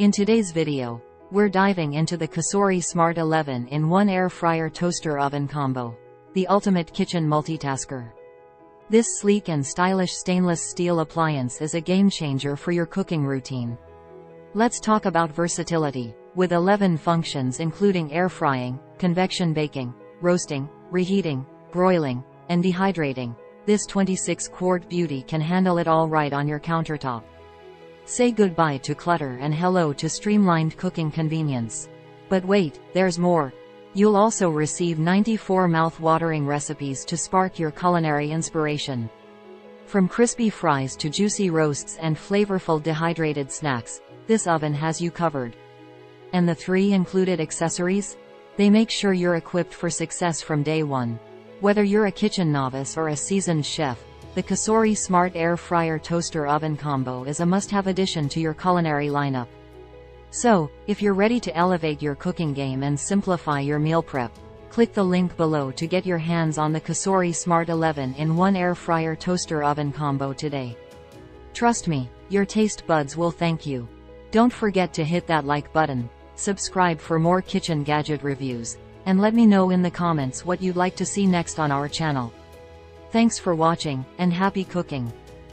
In today's video, we're diving into the COSORI Smart 11-in-1 Air Fryer Toaster Oven Combo, the ultimate kitchen multitasker. This sleek and stylish stainless steel appliance is a game-changer for your cooking routine. Let's talk about versatility. With 11 functions including air frying, convection baking, roasting, reheating, broiling, and dehydrating, this 26-quart beauty can handle it all right on your countertop. Say goodbye to clutter and hello to streamlined cooking convenience. But wait, there's more. You'll also receive 94 mouth-watering recipes to spark your culinary inspiration. From crispy fries to juicy roasts and flavorful dehydrated snacks, this oven has you covered. And the 3 included accessories? They make sure you're equipped for success from day one. Whether you're a kitchen novice or a seasoned chef, the COSORI Smart Air Fryer Toaster Oven Combo is a must-have addition to your culinary lineup. So, if you're ready to elevate your cooking game and simplify your meal prep, click the link below to get your hands on the COSORI Smart 11-in-1 Air Fryer Toaster Oven Combo today. Trust me, your taste buds will thank you. Don't forget to hit that like button, subscribe for more kitchen gadget reviews, and let me know in the comments what you'd like to see next on our channel. Thanks for watching, and happy cooking!